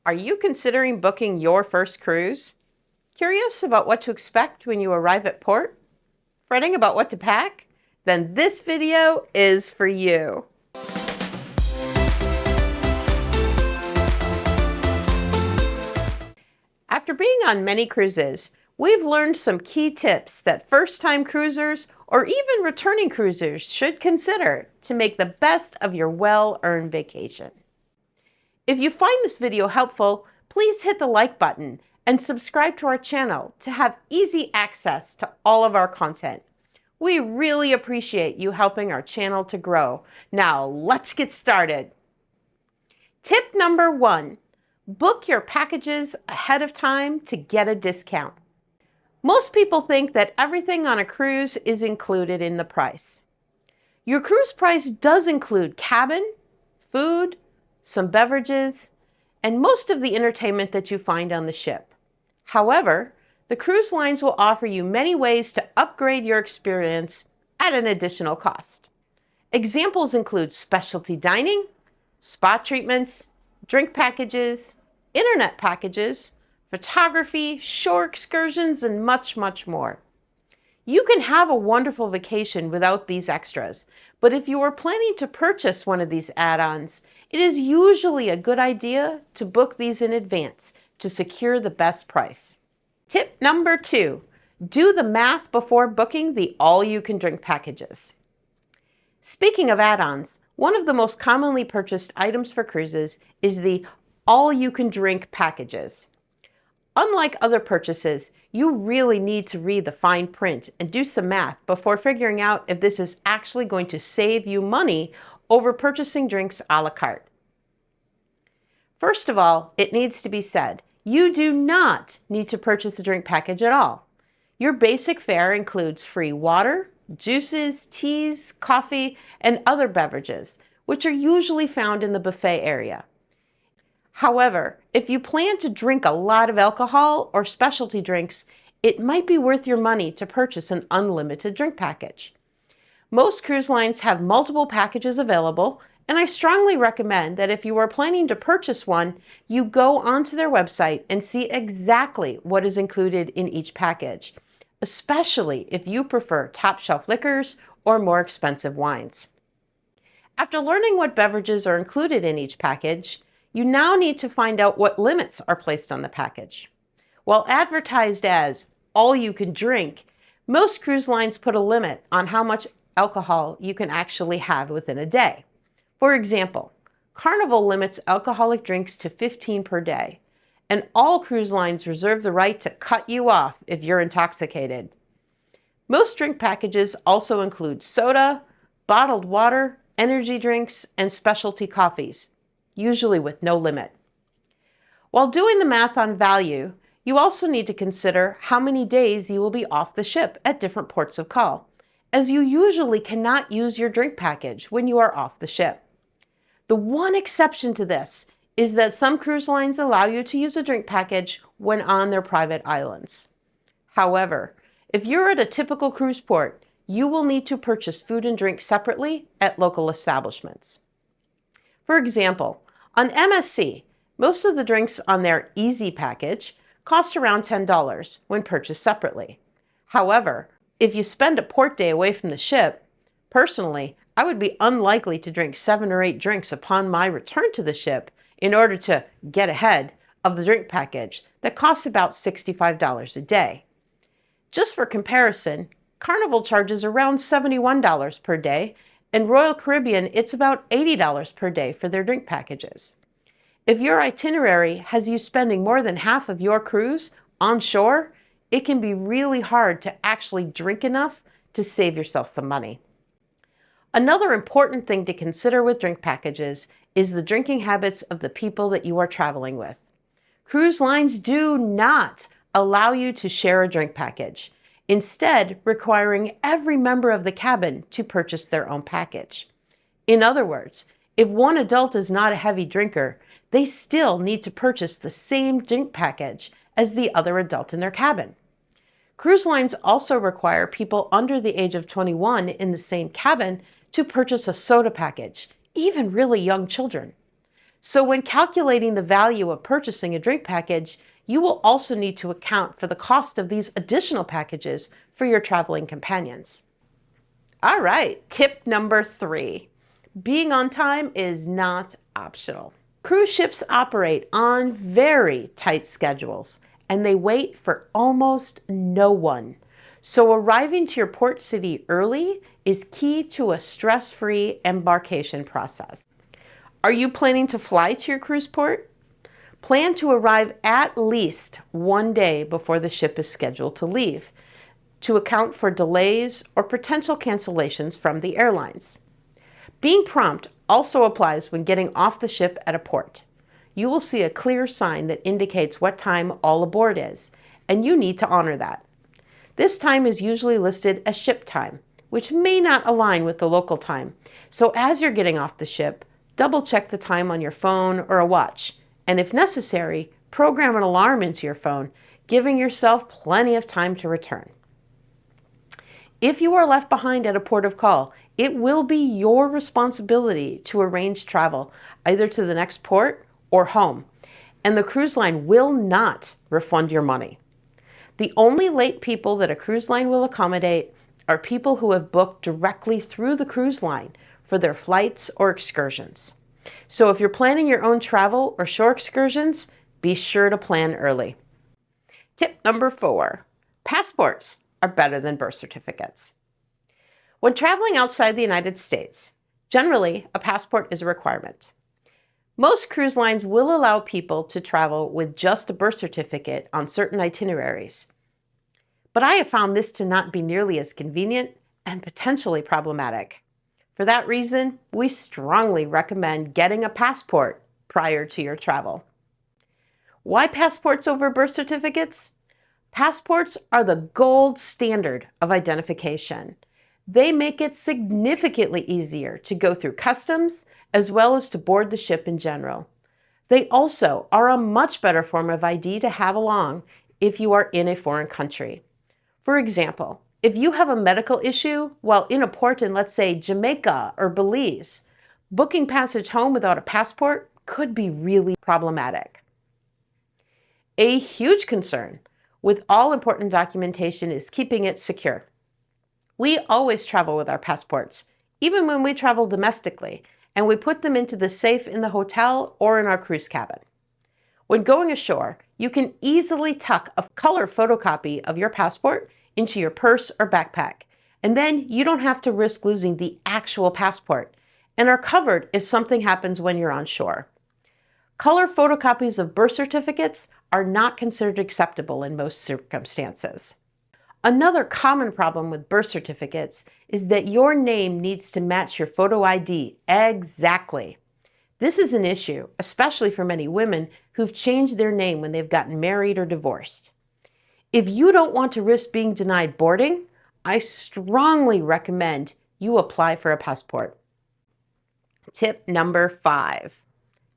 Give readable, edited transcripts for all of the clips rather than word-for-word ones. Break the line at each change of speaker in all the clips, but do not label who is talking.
Are you considering booking your first cruise? Curious about what to expect when you arrive at port? Fretting about what to pack? Then this video is for you. After being on many cruises, we've learned some key tips that first-time cruisers or even returning cruisers should consider to make the best of your well-earned vacation. If you find this video helpful, please hit the like button and subscribe to our channel to have easy access to all of our content. We really appreciate you helping our channel to grow. Now let's get started. Tip number 1, book your packages ahead of time to get a discount. Most people think that everything on a cruise is included in the price. Your cruise price does include cabin, food, some beverages, and most of the entertainment that you find on the ship. However, the cruise lines will offer you many ways to upgrade your experience at an additional cost. Examples include specialty dining, spa treatments, drink packages, internet packages, photography, shore excursions, and much, much more. You can have a wonderful vacation without these extras, but if you are planning to purchase one of these add-ons, it is usually a good idea to book these in advance to secure the best price. Tip number 2, do the math before booking the all-you-can-drink packages. Speaking of add-ons, one of the most commonly purchased items for cruises is the all-you-can-drink packages. Unlike other purchases, you really need to read the fine print and do some math before figuring out if this is actually going to save you money over purchasing drinks a la carte. First of all, it needs to be said, you do not need to purchase a drink package at all. Your basic fare includes free water, juices, teas, coffee, and other beverages, which are usually found in the buffet area. However, if you plan to drink a lot of alcohol or specialty drinks, it might be worth your money to purchase an unlimited drink package. Most cruise lines have multiple packages available, and I strongly recommend that if you are planning to purchase one, you go onto their website and see exactly what is included in each package, especially if you prefer top-shelf liquors or more expensive wines. After learning what beverages are included in each package, you now need to find out what limits are placed on the package. While advertised as all you can drink, most cruise lines put a limit on how much alcohol you can actually have within a day. For example, Carnival limits alcoholic drinks to 15 per day, and all cruise lines reserve the right to cut you off if you're intoxicated. Most drink packages also include soda, bottled water, energy drinks, and specialty coffees, usually with no limit. While doing the math on value, you also need to consider how many days you will be off the ship at different ports of call, as you usually cannot use your drink package when you are off the ship. The one exception to this is that some cruise lines allow you to use a drink package when on their private islands. However, if you're at a typical cruise port, you will need to purchase food and drink separately at local establishments. For example, on MSC, most of the drinks on their Easy package cost around $10 when purchased separately. However, if you spend a port day away from the ship, personally, I would be unlikely to drink 7 or 8 drinks upon my return to the ship in order to get ahead of the drink package that costs about $65 a day. Just for comparison, Carnival charges around $71 per day, and Royal Caribbean, it's about $80 per day for their drink packages. If your itinerary has you spending more than half of your cruise on shore, it can be really hard to actually drink enough to save yourself some money. Another important thing to consider with drink packages is the drinking habits of the people that you are traveling with. Cruise lines do not allow you to share a drink package, instead requiring every member of the cabin to purchase their own package. In other words, if one adult is not a heavy drinker, they still need to purchase the same drink package as the other adult in their cabin. Cruise lines also require people under the age of 21 in the same cabin to purchase a soda package, even really young children. So when calculating the value of purchasing a drink package, you will also need to account for the cost of these additional packages for your traveling companions. All right, tip number 3. Being on time is not optional. Cruise ships operate on very tight schedules, and they wait for almost no one. So arriving to your port city early is key to a stress-free embarkation process. Are you planning to fly to your cruise port? Plan to arrive at least one day before the ship is scheduled to leave, to account for delays or potential cancellations from the airlines. Being prompt also applies when getting off the ship at a port. You will see a clear sign that indicates what time all aboard is, and you need to honor that. This time is usually listed as ship time, which may not align with the local time. So as you're getting off the ship, double check the time on your phone or a watch, and if necessary, program an alarm into your phone, giving yourself plenty of time to return. If you are left behind at a port of call, it will be your responsibility to arrange travel, either to the next port or home, and the cruise line will not refund your money. The only late people that a cruise line will accommodate are people who have booked directly through the cruise line for their flights or excursions. So if you're planning your own travel or shore excursions, be sure to plan early. Tip number 4, passports are better than birth certificates. When traveling outside the United States, generally a passport is a requirement. Most cruise lines will allow people to travel with just a birth certificate on certain itineraries. But I have found this to not be nearly as convenient and potentially problematic. For that reason, we strongly recommend getting a passport prior to your travel. Why passports over birth certificates? Passports are the gold standard of identification. They make it significantly easier to go through customs as well as to board the ship in general. They also are a much better form of ID to have along if you are in a foreign country. For example, if you have a medical issue while in a port in, let's say, Jamaica or Belize, booking passage home without a passport could be really problematic. A huge concern with all important documentation is keeping it secure. We always travel with our passports, even when we travel domestically, and we put them into the safe in the hotel or in our cruise cabin. When going ashore, you can easily tuck a color photocopy of your passport into your purse or backpack, and then you don't have to risk losing the actual passport, and are covered if something happens when you're on shore. Color photocopies of birth certificates are not considered acceptable in most circumstances. Another common problem with birth certificates is that your name needs to match your photo ID exactly. This is an issue, especially for many women who've changed their name when they've gotten married or divorced. If you don't want to risk being denied boarding, I strongly recommend you apply for a passport. Tip number 5.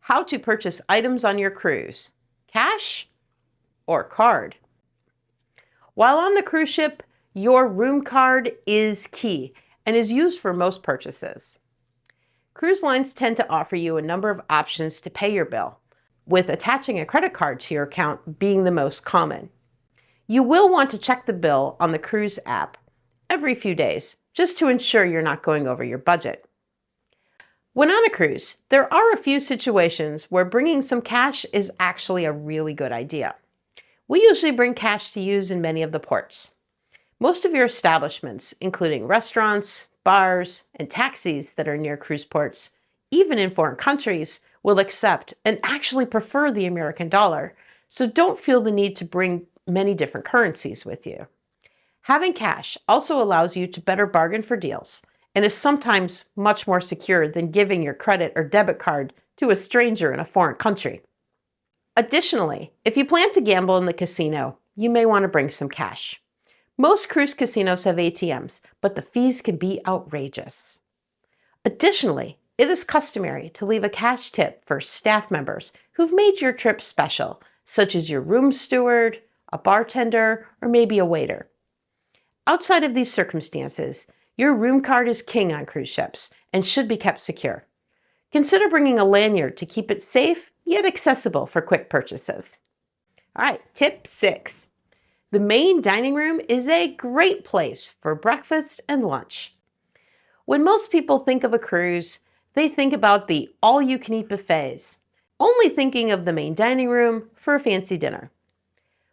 How to purchase items on your cruise: cash or card. While on the cruise ship, your room card is key and is used for most purchases. Cruise lines tend to offer you a number of options to pay your bill, with attaching a credit card to your account being the most common. You will want to check the bill on the cruise app every few days, just to ensure you're not going over your budget. When on a cruise, there are a few situations where bringing some cash is actually a really good idea. We usually bring cash to use in many of the ports. Most of your establishments, including restaurants, bars, and taxis that are near cruise ports, even in foreign countries, will accept and actually prefer the American dollar, so don't feel the need to bring many different currencies with you. Having cash also allows you to better bargain for deals and is sometimes much more secure than giving your credit or debit card to a stranger in a foreign country. Additionally, if you plan to gamble in the casino, you may want to bring some cash. Most cruise casinos have ATMs, but the fees can be outrageous. Additionally, it is customary to leave a cash tip for staff members who've made your trip special, such as your room steward, a bartender, or maybe a waiter. Outside of these circumstances, your room card is king on cruise ships and should be kept secure. Consider bringing a lanyard to keep it safe yet accessible for quick purchases. All right, tip 6. The main dining room is a great place for breakfast and lunch. When most people think of a cruise, they think about the all-you-can-eat buffets, only thinking of the main dining room for a fancy dinner.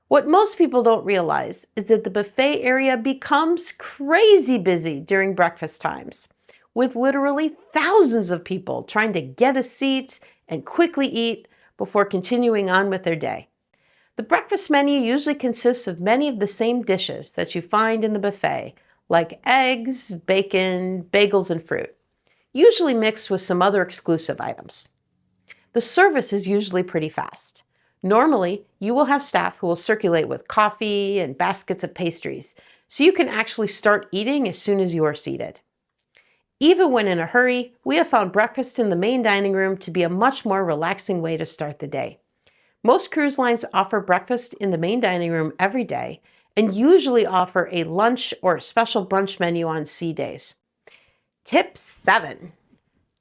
What most people don't realize is that the buffet area becomes crazy busy during breakfast times, with literally thousands of people trying to get a seat and quickly eat before continuing on with their day. The breakfast menu usually consists of many of the same dishes that you find in the buffet, like eggs, bacon, bagels, and fruit, usually mixed with some other exclusive items. The service is usually pretty fast. Normally, you will have staff who will circulate with coffee and baskets of pastries, so you can actually start eating as soon as you are seated. Even when in a hurry, we have found breakfast in the main dining room to be a much more relaxing way to start the day. Most cruise lines offer breakfast in the main dining room every day and usually offer a lunch or a special brunch menu on sea days. Tip 7.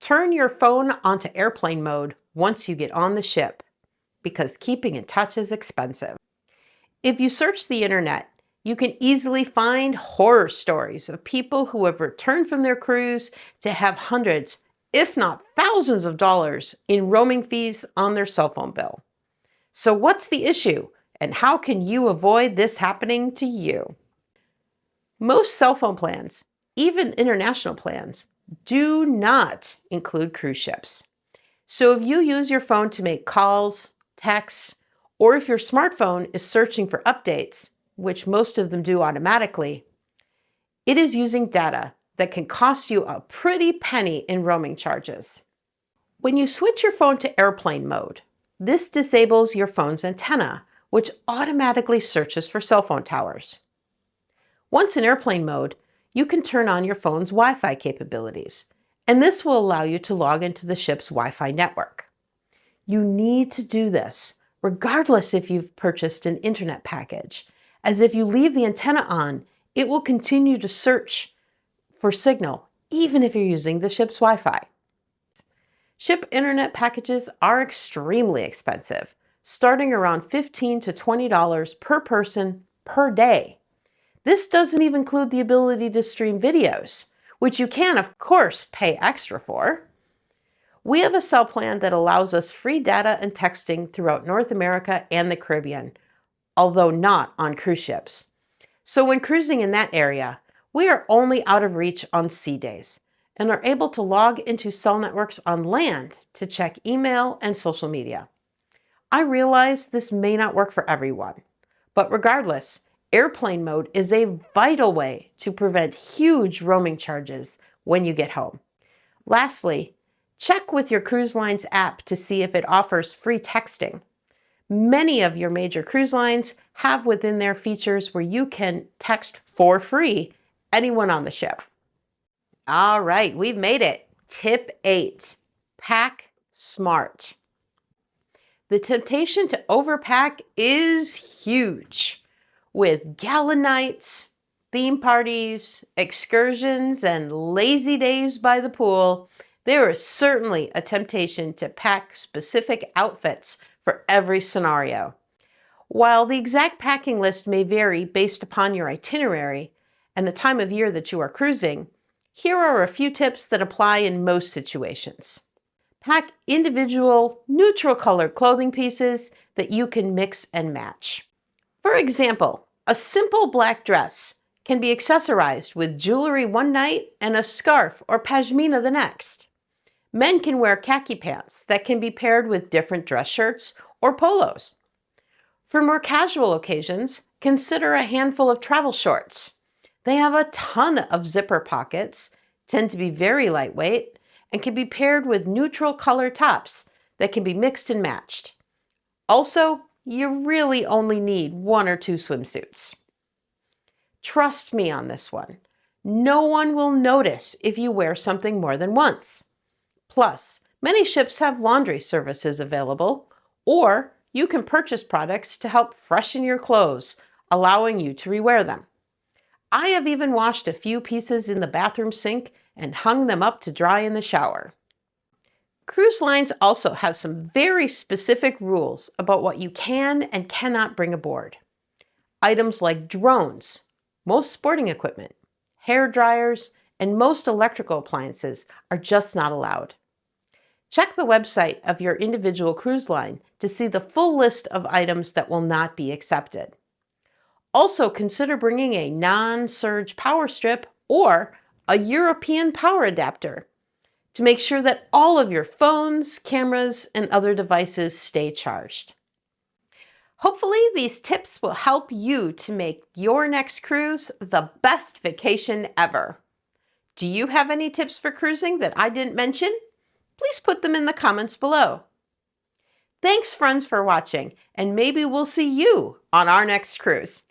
Turn your phone onto airplane mode once you get on the ship, because keeping in touch is expensive. If you search the internet, you can easily find horror stories of people who have returned from their cruise to have hundreds, if not thousands of dollars in roaming fees on their cell phone bill. So what's the issue, and how can you avoid this happening to you? Most cell phone plans, even international plans, do not include cruise ships. So if you use your phone to make calls, texts, or if your smartphone is searching for updates, which most of them do automatically, it is using data that can cost you a pretty penny in roaming charges. When you switch your phone to airplane mode, this disables your phone's antenna, which automatically searches for cell phone towers. Once in airplane mode, you can turn on your phone's Wi-Fi capabilities, and this will allow you to log into the ship's Wi-Fi network. You need to do this regardless if you've purchased an internet package, as if you leave the antenna on, it will continue to search for signal, even if you're using the ship's Wi-Fi. Ship internet packages are extremely expensive, starting around $15 to $20 per person per day. This doesn't even include the ability to stream videos, which you can, of course, pay extra for. We have a cell plan that allows us free data and texting throughout North America and the Caribbean, although not on cruise ships. So when cruising in that area, we are only out of reach on sea days and are able to log into cell networks on land to check email and social media. I realize this may not work for everyone, but regardless, airplane mode is a vital way to prevent huge roaming charges when you get home. Lastly, check with your cruise line's app to see if it offers free texting. Many of your major cruise lines have within their features where you can text for free anyone on the ship. All right, we've made it. Tip 8, pack smart. The temptation to overpack is huge. With gala nights, theme parties, excursions, and lazy days by the pool, there is certainly a temptation to pack specific outfits for every scenario. While the exact packing list may vary based upon your itinerary and the time of year that you are cruising, here are a few tips that apply in most situations. Pack individual, neutral colored clothing pieces that you can mix and match. For example, a simple black dress can be accessorized with jewelry one night and a scarf or pashmina the next. Men can wear khaki pants that can be paired with different dress shirts or polos. For more casual occasions, consider a handful of travel shorts. They have a ton of zipper pockets, tend to be very lightweight, and can be paired with neutral color tops that can be mixed and matched. Also, you really only need 1 or 2 swimsuits. Trust me on this one. No one will notice if you wear something more than once. Plus, many ships have laundry services available, or you can purchase products to help freshen your clothes, allowing you to rewear them. I have even washed a few pieces in the bathroom sink and hung them up to dry in the shower. Cruise lines also have some very specific rules about what you can and cannot bring aboard. Items like drones, most sporting equipment, hair dryers, and most electrical appliances are just not allowed. Check the website of your individual cruise line to see the full list of items that will not be accepted. Also, consider bringing a non-surge power strip or a European power adapter to make sure that all of your phones, cameras, and other devices stay charged. Hopefully, these tips will help you to make your next cruise the best vacation ever. Do you have any tips for cruising that I didn't mention? Please put them in the comments below. Thanks, friends, for watching, and maybe we'll see you on our next cruise.